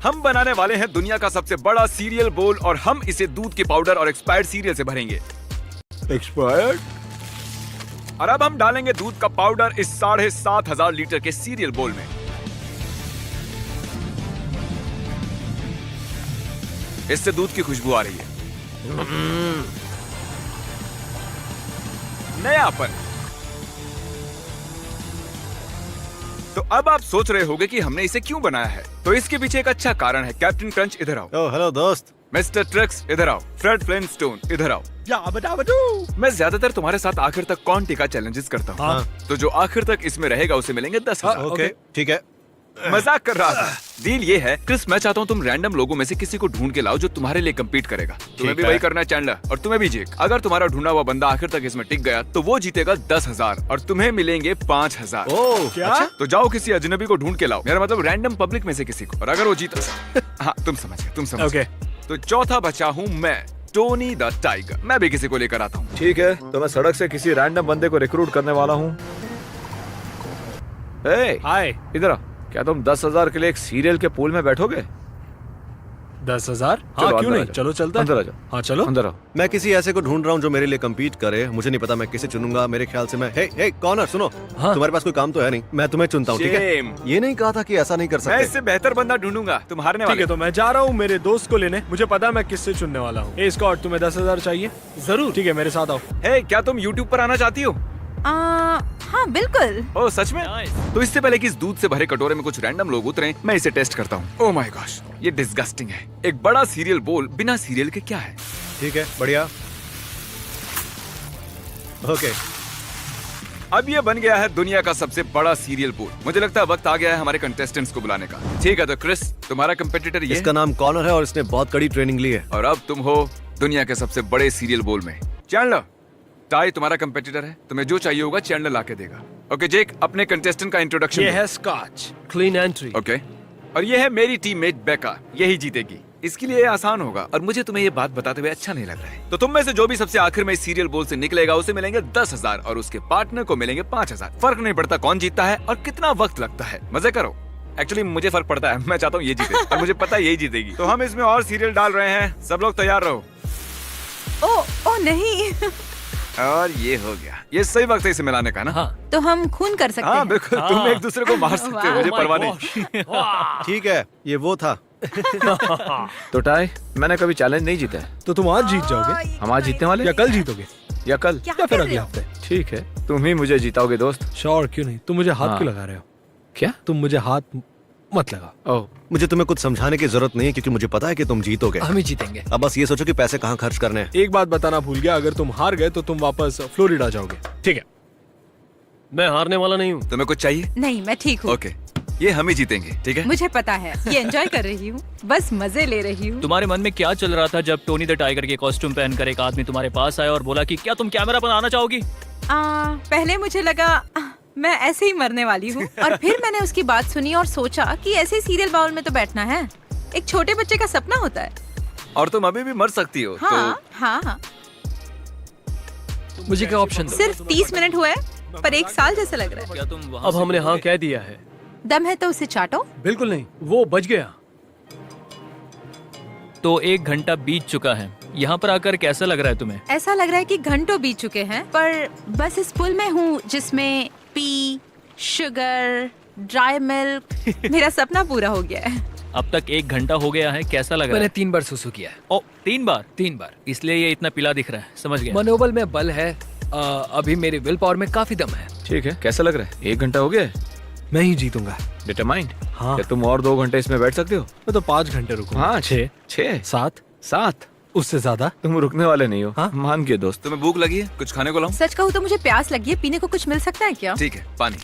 हम बनाने वाले हैं दुनिया का सबसे बड़ा सीरियल बोल और हम इसे दूध के पाउडर और एक्सपायर्ड सीरियल से भरेंगे। एक्सपायर्ड? और अब हम डालेंगे दूध का पाउडर इस 7,500 लीटर के सीरियल बोल में। इससे दूध की खुशबू आ रही है। नयापन। तो अब आप सोच रहे होंगे कि हमने इसे क्यों बनाया है, तो इसके पीछे एक अच्छा कारण है। कैप्टन क्रंच इधर आओ। ओह हेलो दोस्त। मिस्टर ट्रिक्स इधर आओ। फ्रेड फ्लिंटस्टोन इधर आओ। मैं ज्यादातर तुम्हारे साथ आखिर तक कौन टीका चैलेंजेस करता हूँ। हाँ। तो जो आखिर तक इसमें रहेगा उसे मिलेंगे 10,000। ओके ठीक है। मजाक कर रहा था। डील ये है क्रिस, मैं चाहता हूँ तुम रैंडम लोगों में से किसी को ढूंढ के लाओ जो तुम्हारे लिए कम्पीट करेगा। तुम्हें भी वही करना है चैंडलर, और तुम्हें भी जेक। अगर तुम्हारा ढूंढा हुआ बंदा आखिर तक इसमें टिक गया तो वो जीतेगा 10,000 और तुम्हें मिलेंगे 5,000। ओह क्या? अच्छा? तो जाओ किसी अजनबी को ढूंढ के लाओ, मेरा मतलब रैंडम पब्लिक में से किसी को, और अगर वो जीता हाँ तुम समझ ओके। तो चौथा बचा हूँ मैं, टोनी द टाइगर। मैं भी किसी को लेकर आता हूँ। ठीक है, तो मैं सड़क से किसी रैंडम बंदे को रिक्रूट करने वाला हूँ। हाय। इधर आ। क्या तुम 10,000 के लिए एक सीरियल के पूल में बैठोगे? 10,000? चलो, हाँ क्यों अंदर नहीं, आ जाओ। चलो चलता अंदर आ है। जाओ। हाँ चलो अंदर आओ। मैं किसी ऐसे को ढूंढ रहा हूँ जो मेरे लिए कम्पीट करे। मुझे नहीं पता मैं किसे चुनूंगा। मेरे ख्याल से मैं हे कॉर्नर सुनो। हाँ। तुम्हारे पास कोई काम तो है नहीं, मैं तुम्हें चुनता हूँ। ठीक है, Shame। ये नहीं कहा था कि ऐसा नहीं कर मैं सकते। इससे बेहतर बंदा ढूंढूंगा, तुम हारने ठीक वाले। है, तो मैं जा रहा हूँ मेरे दोस्त को लेने। मुझे पता है मैं किससे चुनने वाला हूँ। ए स्कॉट, तुम्हें 10,000 चाहिए? जरूर। ठीक है, मेरे साथ आओ। हे, क्या तुम YouTube पर आना चाहती हो? हाँ बिल्कुल। ओह सच में? तो इससे पहले कि इस दूध से भरे कटोरे में कुछ रैंडम लोग उतरे, मैं इसे टेस्ट करता हूँ। ओह माय गॉश, ये डिस्गस्टिंग है। एक बड़ा सीरियल बोल बिना सीरियल के क्या है? ठीक है, बढ़िया। ओके, अब ये बन गया है दुनिया का सबसे बड़ा सीरियल बोल। मुझे लगता है वक्त आ गया है हमारे कंटेस्टेंट्स को बुलाने का। ठीक है, तो क्रिस तुम्हारा कंपेटिटर ये इसका नाम कॉर्नर है और इसने बहुत कड़ी ट्रेनिंग ली है। और अब तुम हो दुनिया के सबसे बड़े सीरियल बोल में। चैंडलर, टाई तुम्हारा कंपेटिटर है, तुम्हें जो चाहिए होगा चैंडलर लाके देगा। ओके जेक, अपने कंटेस्टेंट का इंट्रोडक्शन ये दो। है स्कॉच, क्लीन एंट्री। ओके, और ये है मेरी टीममेट बेका, यही जीतेगी। इसके लिए ये आसान होगा और मुझे तुम्हें ये बात बताते हुए अच्छा नहीं लग रहा है। तो तुम में से जो भी सबसे आखिर में इस सीरियल बोल से निकलेगा उसे मिलेंगे 10,000 और उसके पार्टनर को मिलेंगे 5,000। फर्क नहीं पड़ता कौन जीतता है और कितना वक्त लगता है। मजे करो। एक्चुअली मुझे फर्क पड़ता है, मैं चाहता हूँ ये जीते और मुझे पता है यही जीतेगी। तो हम इसमें और सीरियल डाल रहे हैं, सब लोग तैयार रहो। ओ नहीं। और ये हो गया, ये सही वक्त है इसे मिलाने का ना। हाँ। तो हम खून कर सकते हाँ हैं। बिल्कुल, तुम एक दूसरे को मार सकते हो, मुझे परवाह नहीं। ठीक है, ये वो था। तो टाई, मैंने कभी चैलेंज नहीं जीता है। तो तुम आज जीत जाओगे हम आज जीतने वाले या कल जीतोगे या कल क्या या फिर कर अगले रहे हो? हफ्ते? ठीक है, तुम ही मुझे जीताओगे दोस्त। श्योर, क्यों नहीं। तुम मुझे हाथ हाँ। क्यों लगा रहे हो? क्या? तुम मुझे हाथ मत लगा। ओह मुझे तुम्हें कुछ समझाने की जरूरत नहीं है क्योंकि मुझे पता है कि तुम जीतोगे। हम ही जीतेंगे। अब बस ये सोचो कि पैसे कहाँ खर्च करने हैं। एक बात बताना भूल गया, अगर तुम हार गए तो तुम वापस फ्लोरिडा जाओगे। ठीक है, मैं हारने वाला नहीं हूँ। तुम्हें कुछ चाहिए? नहीं, मैं ठीक हूँ। ओके, ये हम ही जीतेंगे, ठीक है? मुझे पता है, ये एंजॉय कर रही हूँ, बस मजे ले रही हूँ। तुम्हारे मन में क्या चल रहा था जब टोनी द टाइगर के कॉस्ट्यूम पहनकर एक आदमी तुम्हारे पास आया और बोला कि क्या तुम कैमरा पर आना चाहोगी? पहले मुझे लगा मैं ऐसे ही मरने वाली हूँ और फिर मैंने उसकी बात सुनी और सोचा कि ऐसे ही सीरियल बाउल में तो बैठना है, एक छोटे बच्चे का सपना होता है। और तुम अभी भी मर सकती हो। हाँ हाँ, मुझे क्या ऑप्शन दो? सिर्फ 30 मिनट हुए पर 1 साल जैसा लग रहा है। क्या तुम वहाँ अब से हमने हाँ कूदोगे? कह दिया है। दम है तो उसे चाटो। बिल्कुल नहीं, वो बच गया। तो 1 घंटा बीत चुका है। यहाँ पर आकर कैसा लग रहा है तुम्हें? ऐसा लग रहा है कि घंटों बीत चुके हैं, पर बस इस पुल में हूँ जिसमें पी, शुगर, ड्राई मिल्क, मेरा सपना पूरा हो गया है। अब तक 1 घंटा हो गया है, कैसा लग रहा मैंने है? 3 बार सुसु किया है। ओ 3 बार? 3 बार। इसलिए ये इतना पीला दिख रहा है, समझ गया। मनोबल में बल है। अभी मेरे विल पावर में काफी दम है। ठीक है, कैसा लग रहा है? 1 घंटा हो गया है? मैं ही जीतूंगा। डिटरमाइंड? हाँ। क्या तुम और 2 घंटे इसमें बैठ सकते हो? मैं तो 5 घंटे रुकूंगा। हाँ, 6, 6, 7, 7। उससे ज्यादा। तुम रुकने वाले नहीं हो। हाँ? मान के दोस्त। तुम्हें भूख लगी है? कुछ खाने को लाऊं? सच कहूँ तो मुझे प्यास लगी है, पीने को कुछ मिल सकता है क्या? ठीक है, पानी।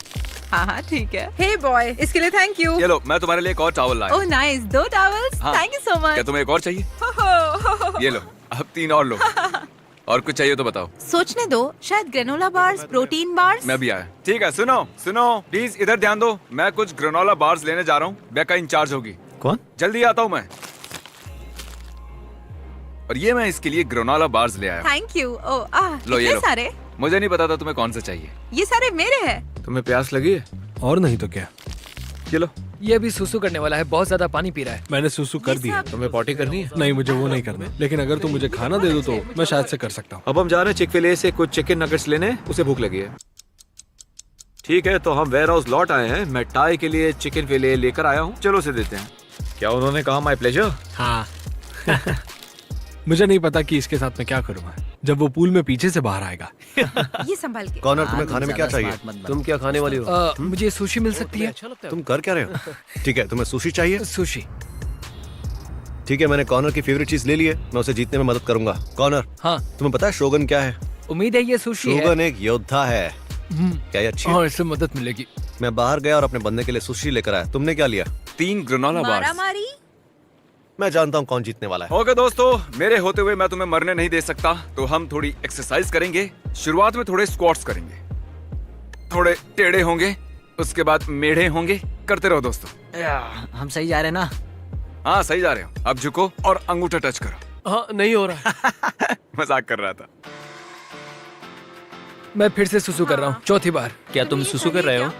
हाँ हाँ ठीक है। हे बॉय, इसके लिए थैंक यू। ये लो, मैं तुम्हारे लिए एक और टॉवल लाया। ओह नाइस, 2 टॉवल्स, हाँ। थैंक यू सो क्या मच। तुम्हें एक और चाहिए? ये लो, अब 3 और लो। और कुछ चाहिए तो बताओ। सोचने दो, शायद ग्रेनोला बार्स, प्रोटीन बार्स। मैं भी आया। ठीक है, सुनो सुनो प्लीज इधर ध्यान दो, मैं कुछ ग्रेनोला बार्स लेने जा रहा हूँ। बेका इंचार्ज होगी। कौन? जल्दी आता हूँ मैं। और ये मैं इसके लिए ग्रेनोला बार्स ले आया। Thank you. ओह लो, ये इतने लो। सारे? मुझे नहीं पता था तुम्हें कौन सा चाहिए। ये सारे मेरे हैं। तुम्हें प्यास लगी है? और नहीं तो क्या। ये लो, ये अभी सुसु करने वाला है, बहुत ज्यादा पानी पी रहा है। मैंने सुसु कर दिया। तुम्हें पॉटी करनी है? नहीं, मुझे वो नहीं करना, लेकिन अगर तुम मुझे खाना दे दो तो मैं शायद से कर सकता हूँ। अब हम जा रहे हैं चिक-फil-A से कुछ चिकन नगेट्स लेने, उसे भूख लगी है। ठीक है, तो हम वेयर हाउस लौट आए हैं। मैं टाई के लिए चिकन फिले लेकर आया हूँ, चलो उसे देते हैं। क्या उन्होंने कहा माय प्लेजर? हाँ। मुझे नहीं पता कि इसके साथ मैं क्या करूँगा जब वो पूल में पीछे से बाहर आएगा। ये संभाल के। कॉर्नर, तुम्हें खाने में क्या चाहिए? तुम क्या खाने वाली हो? मुझे सुशी मिल सकती है? तुम कर क्या रहे हो? ठीक है, तुम्हें सुशी चाहिए? सुशी। ठीक है, मैंने कॉर्नर की फेवरेट चीज ले ली है, मैं उसे जीतने में मदद करूंगा। कॉर्नर, हाँ, तुम्हें पता है शोगन क्या है? उम्मीद है ये सुशी है। शोगन एक योद्धा है। क्या ये अच्छी है? और इससे मदद मिलेगी। मैं बाहर गया और अपने बंदे के लिए सुशी लेकर आया। तुमने क्या लिया? 3 ग्रेनोला बार्स। मारामारी। मैं जानता हूँ कौन जीतने वाला है। ओके दोस्तों, मेरे होते हुए मैं तुम्हें मरने नहीं दे सकता, तो हम थोड़ी एक्सरसाइज करेंगे। शुरुआत में थोड़े स्क्वाट्स करेंगे, थोड़े टेढ़े होंगे, उसके बाद मेढ़े होंगे। करते रहो दोस्तों। हम सही जा रहे हैं ना? हाँ सही जा रहे हो। अब झुको और अंगूठा टच करो। हाँ, नहीं हो रहा। मजाक कर रहा था। मैं फिर से सुसु कर रहा हूँ, चौथी बार। क्या तुम सुसु कर रहे हो?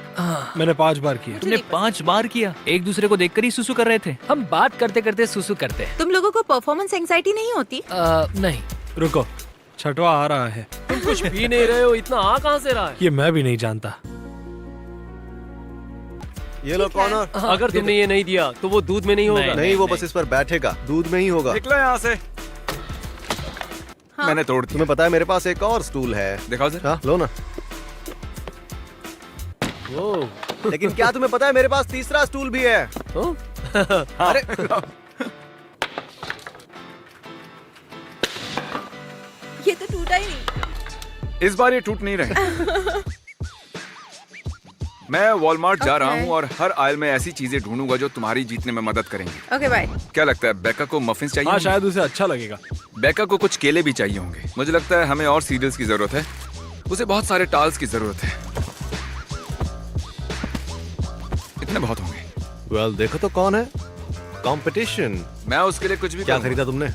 मैंने 5 बार किया। तुमने 5 बार किया? एक दूसरे को देखकर ही सुसु कर रहे थे? हम बात करते करते सुसु करते हैं। तुम लोगों को परफॉर्मेंस एंजाइटी नहीं होती? नहीं। रुको, छठवा आ रहा है। तुम कुछ पी नहीं रहे हो, इतना आ कहाँ से रहा है? ये मैं भी नहीं जानता। ये लो कॉर्नर। अगर तुमने ये नहीं दिया तो वो दूध में नहीं होगा। नहीं, वो बस इस पर बैठेगा, दूध में ही होगा। निकलो यहाँ से। हाँ। मैंने तोड़ दिया। तुम्हें पता है मेरे पास एक और स्टूल है। दिखाओ सर। हाँ, लो ना। लेकिन क्या तुम्हें पता है मेरे पास तीसरा स्टूल भी है? अरे ये तो टूटा ही नहीं। इस बार ये टूट नहीं रहे। मैं वॉलमार्ट जा रहा हूँ और हर आयल में ऐसी चीजें ढूंढूंगा जो तुम्हारी जीतने में मदद करेंगी। Okay bye. क्या लगता है बेका को मफिन्स चाहिए हाँ, होंगे? शायद उसे अच्छा लगेगा। बेका को कुछ केले भी चाहिए होंगे। मुझे लगता है हमें और सीरियल्स की जरूरत है। उसे बहुत सारे टाल्स की जरूरत है। इतने बहुत होंगे। वेल, देखो तो कौन है। कंपटीशन। मैं उसके लिए कुछ भी क्या करूंगा। खरीदा तुमने?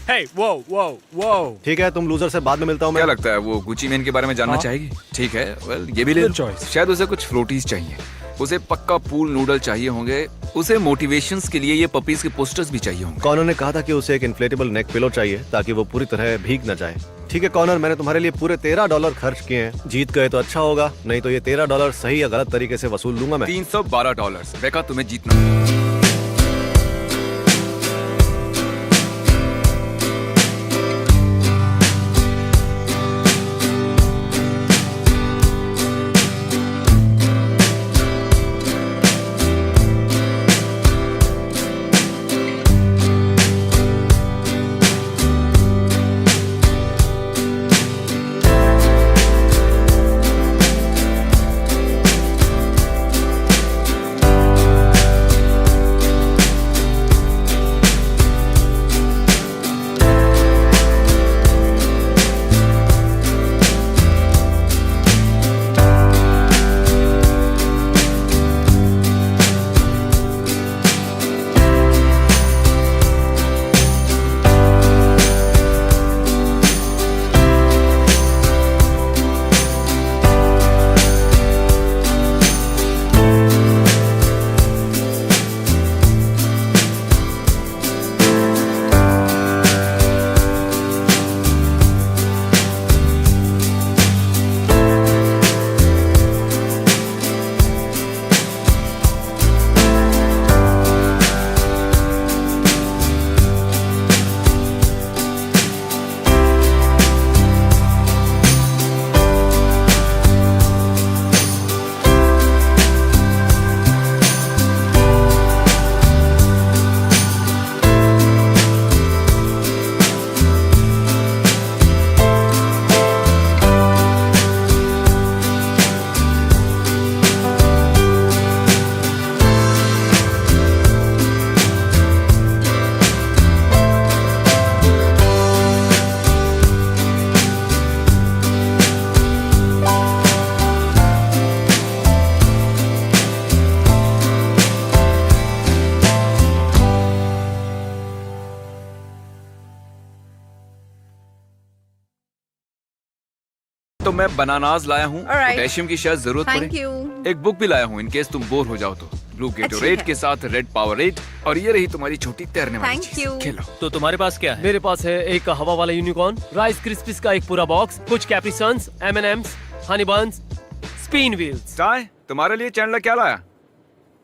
हे, वो ठीक है, तुम लूजर से बाद में मिलता हूँ मैं। क्या लगता है वो गुची मैन के बारे में जानना हाँ। चाहेगी? ठीक है, वेल ये भी ले लो। Good choice. शायद उसे कुछ फ्लोटीज चाहिए। उसे पक्का पूल नूडल चाहिए होंगे। उसे मोटिवेशंस के लिए ये पपीज के पोस्टर्स भी चाहिए होंगे। कॉर्नर ने कहा था कि उसे एक इन्फ्लेटेबल नेक पिलो चाहिए ताकि वो पूरी तरह भीग न जाए। ठीक है कॉर्नर, मैंने तुम्हारे लिए पूरे $13 खर्च किए हैं। जीत गए तो अच्छा होगा, नहीं तो ये $13 सही या गलत तरीके से वसूल लूंगा मैं। $312। बेका तुम्हें जीतना। तो मैं बनानास लाया हूँ, Alright. पोटेशियम की शायद जरूरत थैंक पड़े। यू। एक बुक भी लाया हूँ इन केस तुम बोर हो जाओ तो। ब्लू गेटोरेड है। के साथ रेड पावरेड, और ये रही तुम्हारी छोटी तैरने वाली Thank चीज। you. खेलो। तो तुम्हारे पास क्या है? मेरे पास है एक हवा वाला यूनिकॉर्न, राइस क्रिस्पीज का एक पूरा बॉक्स, कुछ कैप्रिसन्स, M&M's, Honey buns, spin wheels. चाय तुम्हारे लिए चैंडलर क्या लाया?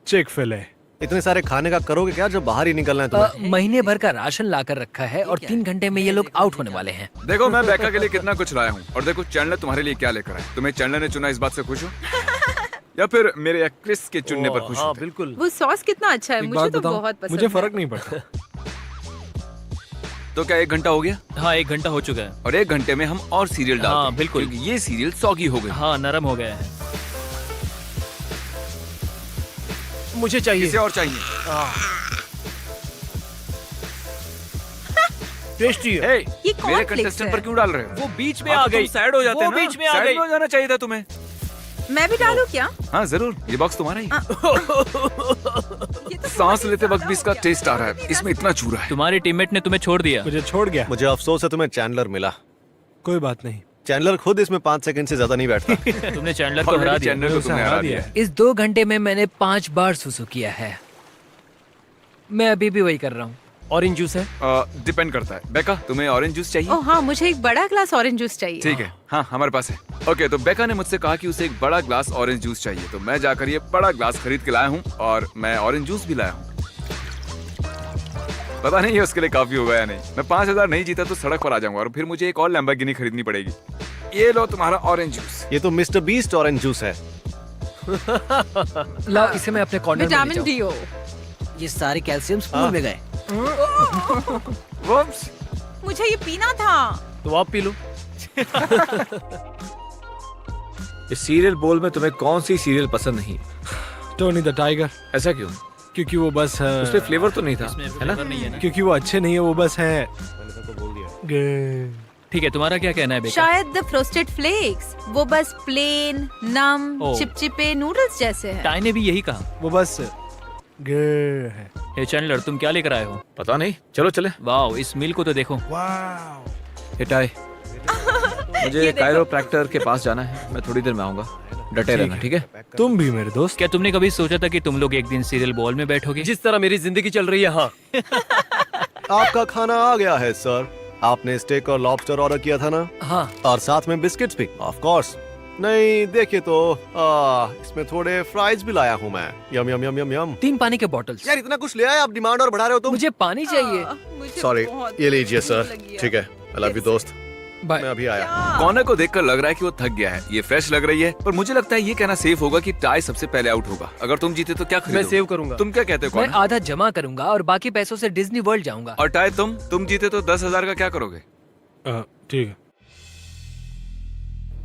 चिक फिले। इतने सारे खाने का करोगे क्या जब बाहर ही निकलना है तुम्हें? महीने भर का राशन लाकर रखा है और 3 घंटे में ये लोग आउट होने वाले हैं। देखो मैं बेका के लिए कितना कुछ लाया हूँ, और देखो चैंडलर तुम्हारे लिए क्या लेकर आया। तुम्हें चैंडलर ने चुना, इस बात से खुश हो? या फिर मेरे एक्ट्रेस के चुनने पर खुश हाँ हो? बिल्कुल। वो सॉस कितना अच्छा है, एक मुझे बात तो बताऊं, बहुत पसंद मुझे है। फर्क नहीं पड़ता। तो क्या 1 घंटा हो गया? हाँ 1 घंटा हो चुका है। और 1 घंटे में हम और सीरियल डालते हाँ, हैं, बिल्कुल। क्योंकि ये सीरियल सॉगी हो गई। हाँ नरम हो गया है। मुझे चाहिए। इसे और चाहिए। टेस्टी है। हे, ये कौन मेरे फ्लिक्स कंटेस्टेंट है? पर क्यों डाल रहे हो? वो बीच में हाँ, आ तो गई। तुम सैड हो जाते वो हैं ना? बीच में आ सैड गई। हो जाना चाहिए था तुम्हें। मैं भी डालूं क्या? हाँ जरूर, ये बॉक्स तुम्हारा ही। ये तो सांस बहुत लेते वक्त ज्यादा भी इसका हो गया। टेस्ट आ रहा है, इसमें इतना चूरा है। तुम्हारे टीममेट ने तुम्हें छोड़ दिया। मुझे छोड़ गया। मुझे अफसोस है तुम्हें चैंडलर मिला। कोई बात नहीं। चैंडलर खुद इसमें 5 सेकंड से ज्यादा नहीं बैठता। तुमने चैंडलर को Already हरा दिया। चैंडलर को उसे तुमने हरा हरा दिया दिया। है। इस 2 घंटे में मैंने 5 बार सुसु किया है। मैं अभी भी वही कर रहा हूँ। ऑरेंज जूस है। डिपेंड करता है। बेका तुम्हें ऑरेंज जूस चाहिए? ओह हाँ, मुझे एक बड़ा ग्लास ऑरेंज जूस चाहिए। ठीक है, हाँ हमारे पास है। ओके, तो बेका ने मुझसे कहा कि उसे एक बड़ा ग्लास ऑरेंज जूस चाहिए, तो मैं जाकर ये बड़ा ग्लास खरीद के लाया हूँ, और मैं ऑरेंज जूस भी लाया हूँ। पता नहीं है उसके लिए काफी होगा या नहीं। मैं 5000 नहीं जीता तो सड़क पर आ जाऊंगा, और फिर मुझे एक और लैम्बोर्गिनी खरीदनी पड़ेगी। ये लो तुम्हारा ऑरेंज जूस। ये तो मिस्टर बीस्ट ऑरेंज जूस है। लाओ इसे मैं अपने कॉर्नर में ले विटामिन जाऊं। डी हो। ये सारे कैल्शियम स्पूल में गए। Whoops! मुझे ये पीना था। तो आप पी लो। इस सीरियल बोल में तुम्हें कौन सी सीरियल पसंद नहीं? टोनी द टाइगर, ऐसा क्यों? क्योंकि वो बस उसमें फ्लेवर तो नहीं था, इसमें है ना? फ्लेवर नहीं है ना? क्योंकि वो अच्छे नहीं है, वो बस है। ठीक है, तुम्हारा क्या कहना है बेका? शायद द फ्रोस्टेड फ्लेक्स, वो बस प्लेन नम ओह। चिपचिपे नूडल्स जैसे है। टाई ने भी यही कहा। वो बस है। हे चैंडलर, तुम क्या लेकर आए हो? पता नहीं, चलो चले। वाओ, इस मील को तो देखो। हिटाई, मुझे कायरोप्रैक्टर के पास जाना है, मैं थोड़ी देर में आऊंगा। डटे रहना, ठीक है? तुम भी मेरे दोस्त। क्या तुमने कभी सोचा था कि तुम लोग एक दिन सीरियल बॉल में बैठोगे? जिस तरह मेरी जिंदगी चल रही है, हाँ। आपका खाना आ गया है सर। आपने स्टेक और लॉबस्टर ऑर्डर किया था ना? हाँ, और साथ में बिस्किट्स भी, ऑफ कोर्स। नहीं देखिए तो इसमें थोड़े फ्राइज भी लाया हूँ मैं। यम यम यम यम यम। 3 पानी के बॉटल्स। यार इतना कुछ ले आए, आप डिमांड और बढ़ा रहे हो तुम। मुझे पानी चाहिए। मुझे सॉरी, बहुत ये लीजिए भूख सर। लगी है। ठीक है, आई लव यू दोस्त। बाय। मैं अभी आया। कॉर्नर को देखकर लग रहा है कि वो थक गया है। ये फ्रेश लग रही है, पर मुझे लगता है ये कहना सेफ होगा कि टाई सबसे पहले आउट होगा। अगर तुम जीते तो क्या मैं खरीदोगे? सेव करूंगा। तुम क्या कहते हो मैं कॉर्नर? आधा जमा करूंगा और बाकी पैसों से डिज्नी वर्ल्ड जाऊंगा। और टाई तुम जीते तो 10,000 का क्या करोगे? ठीक है।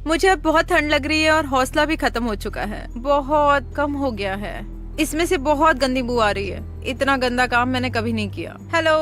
मुझे अब बहुत ठंड लग रही है और हौसला भी खत्म हो चुका है, बहुत कम हो गया है। इसमें से बहुत गंदी बू आ रही है। इतना गंदा काम मैंने कभी नहीं किया। हेलो,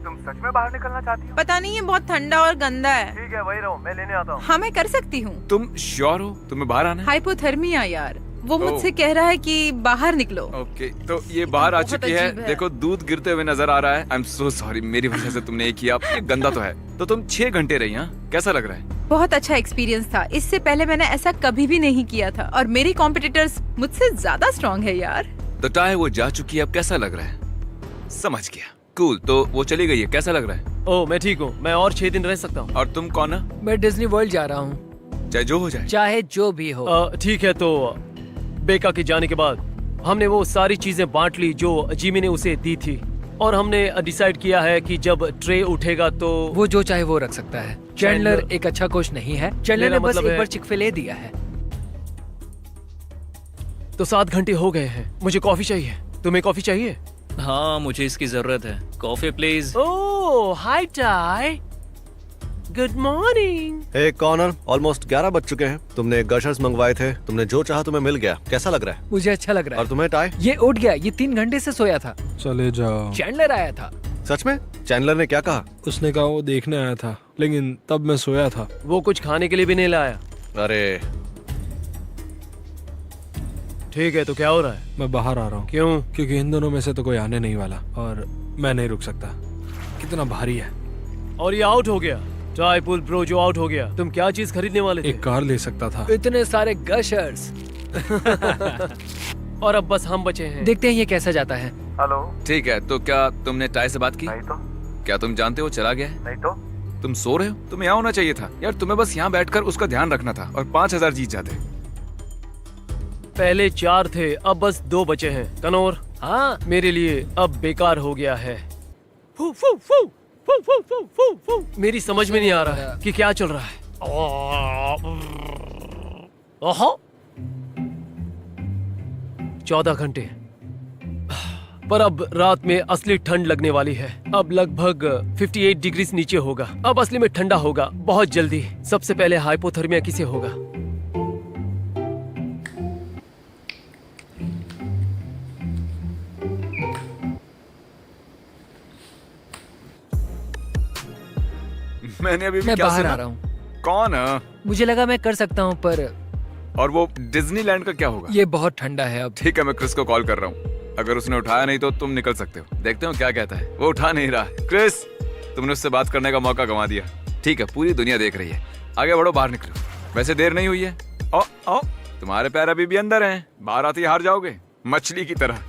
तुम सच में बाहर निकलना चाहती हो? पता नहीं, ये बहुत ठंडा और गंदा है। ठीक है, वही रहो, मैं लेने आता हूँ। हाँ, मैं कर सकती हूँ। तुम श्योर हो तुम्हें बाहर आना है? हाइपोथर्मिया यार, वो ओह। मुझसे कह रहा है कि बाहर निकलो। ओके, तो ये बाहर आ बहुत चुकी है। अजीब है। देखो दूध गिरते हुए नजर आ रहा है। आई एम सो सॉरी, मेरी वजह से तुमने ये किया। ये गंदा तो है। तो तुम 6 घंटे रही, हाँ? कैसा लग रहा है? बहुत अच्छा एक्सपीरियंस था। इससे पहले मैंने ऐसा कभी भी नहीं किया था और मेरी कॉम्पिटिटर्स मुझसे ज्यादा स्ट्रॉन्ग है यार। तो टाई वो जा चुकी है, अब कैसा लग रहा है? समझ गया, कूल। तो वो चली गई है, कैसा लग रहा है? ओह, मैं ठीक हूँ। मैं और 6 दिन रह सकता हूँ। और तुम कौन है? मैं डिज्नी वर्ल्ड जा रहा हूँ, चाहे जो हो जाए। चाहे जो भी हो। ठीक है, तो बेका के जाने के बाद हमने वो सारी चीजें बांट ली जो जिमी ने उसे दी थी, और हमने डिसाइड किया है कि जब ट्रे उठेगा तो वो जो चाहे वो रख सकता है। चैंडलर एक अच्छा कोच नहीं है। चैंडलर मेरा ने बस मतलब एक है- बार चिक-फिल-ए दिया है। तो 7 घंटे हो गए हैं। मुझे कॉफी चाहिए। तुम्हें कॉफी चाहिए? हाँ, मुझे इसकी जरूरत है। Coffee please. Oh, hi Ty, good morning. Hey Connor, almost 11 बज चुके हैं। तुमने गशर्स मंगवाए थे, तुमने जो चाहा तुम्हें मिल गया। कैसा लग रहा है? मुझे अच्छा लग रहा और है। तुम्हें टाई? ये उठ गया। ये 3 घंटे से सोया था। चले जाओ। चैंडलर आया था। सच में? चैंडलर ने क्या कहा? उसने कहा वो देखने आया था, लेकिन तब मैं सोया था। वो कुछ खाने के लिए भी नहीं लाया। अरे ठीक है, तो क्या हो रहा है? मैं बाहर आ रहा हूँ। क्यों? क्योंकि इन दोनों में से तो कोई आने नहीं वाला और मैं नहीं रुक सकता। कितना भारी है। और ये आउट हो गया। टाई पुल ब्रो जो आउट हो गया, तुम क्या चीज खरीदने वाले थे? एक कार ले सकता था। इतने सारे गशर्स। और अब बस हम बचे हैं। देखते हैं ये कैसा जाता है। हेलो। ठीक है, तो क्या तुमने टाई से बात की? नहीं तो। क्या तुम जानते हो चला गया है? नहीं तो। तुम सो रहे हो? तुम्हें यहाँ होना चाहिए था यार, तुम्हें बस यहाँ बैठकर उसका ध्यान रखना था और 5000 जीत जाते। पहले 4 थे, अब बस 2 बचे हैं। कनौर, हाँ, मेरे लिए अब बेकार हो गया है। फू, फू, फू, फू, फू, फू, फू, फू। मेरी समझ में नहीं आ रहा है कि क्या चल रहा है। ओहो, 14 घंटे। पर अब रात में असली ठंड लगने वाली है। अब लगभग 58 डिग्री नीचे होगा। अब असली में ठंडा होगा बहुत जल्दी। सबसे पहले हाइपोथर्मिया किसे होगा? मैंने अभी भी मैं क्या बाहर सुना? आ रहा हूँ। कौन है? मुझे लगा मैं कर सकता हूँ, पर और वो डिज्नीलैंड का क्या होगा? ये बहुत ठंडा है अब। ठीक है, मैं क्रिस को कॉल कर रहा हूँ। अगर उसने उठाया नहीं तो तुम निकल सकते हो। देखते हो क्या कहता है। वो उठा नहीं रहा। क्रिस, तुमने उससे बात करने का मौका गंवा दिया। ठीक है, पूरी दुनिया देख रही है। आगे बढ़ो, बाहर निकलो। वैसे देर नहीं हुई है। ओ, ओ, तुम्हारे पैर अभी भी अंदर हैं। बाहर आते ही हार जाओगे, मछली की तरह।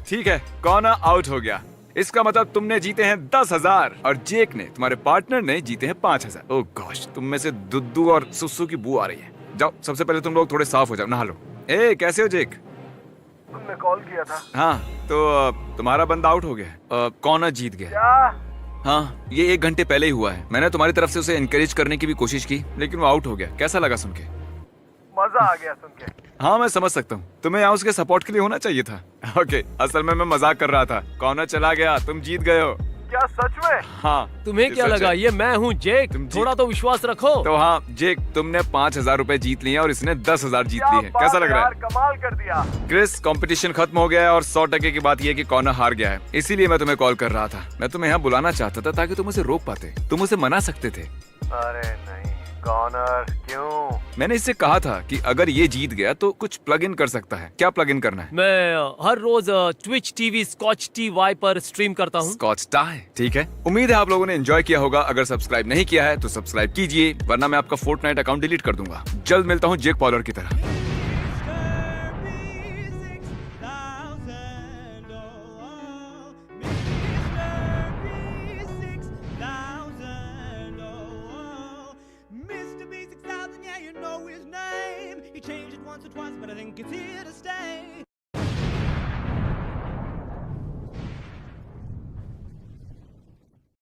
ठीक है, कौन आउट हो गया। इसका मतलब तुमने जीते हैं 10,000 और जेक ने, तुम्हारे पार्टनर ने, जीते हैं 5,000। ओह गॉश, तुम में से दुद्दू और सुसु की बू आ रही है। जाओ, सबसे पहले तुम लोग थोड़े साफ हो जाओ, नहा लो। ए, कैसे हो जेक? तुमने कॉल किया था। हाँ, तो तुम्हारा बंदा आउट हो गया। कौन जीत गया? क्या? हाँ, ये 1 घंटे पहले ही हुआ है। मैंने तुम्हारी तरफ से उसे एनकरेज करने की भी कोशिश की, लेकिन वो आउट हो गया। कैसा लगा सुन के? मजा आ गया सुन के। हाँ, मैं समझ सकता हूँ। तुम्हें यहाँ उसके सपोर्ट के लिए होना चाहिए था। ओके, असल में मैं मजाक कर रहा था। कौन चला गया, तुम जीत गए हो। क्या सच में? हाँ, तुम्हें क्या सच लगा? है। ये मैं हूँ जेक। तुम जीत- थोड़ा तो विश्वास रखो। तो हाँ जेक, तुमने 5,000 रुपए जीत लिए और इसने 10,000 जीत लिए हैं। कैसा लग रहा यार, है? कमाल कर दिया। क्रिस, कंपटीशन खत्म हो गया है और 100% की बात यह है कि कॉर्नर हार गया है। इसीलिए मैं तुम्हें कॉल कर रहा था। मैं तुम्हें यहाँ बुलाना चाहता था ताकि तुम उसे रोक पाते, तुम उसे मना सकते थे। अरे नहीं कॉर्नर, क्यों? मैंने इससे कहा था कि अगर ये जीत गया तो कुछ प्लग इन कर सकता है। क्या प्लग इन करना है? मैं हर रोज ट्विच टीवी स्कॉच टीवाई पर स्ट्रीम करता हूँ। Scotch Ty. ठीक है, उम्मीद है आप लोगों ने एंजॉय किया होगा। अगर सब्सक्राइब नहीं किया है तो सब्सक्राइब कीजिए, वरना मैं आपका फोर्टनाइट अकाउंट डिलीट कर दूंगा। जल्द मिलता हूँ जेक पॉलर की तरह। Mr. B6000, yeah, you know his name. He changed it once or twice, but I think it's here to stay.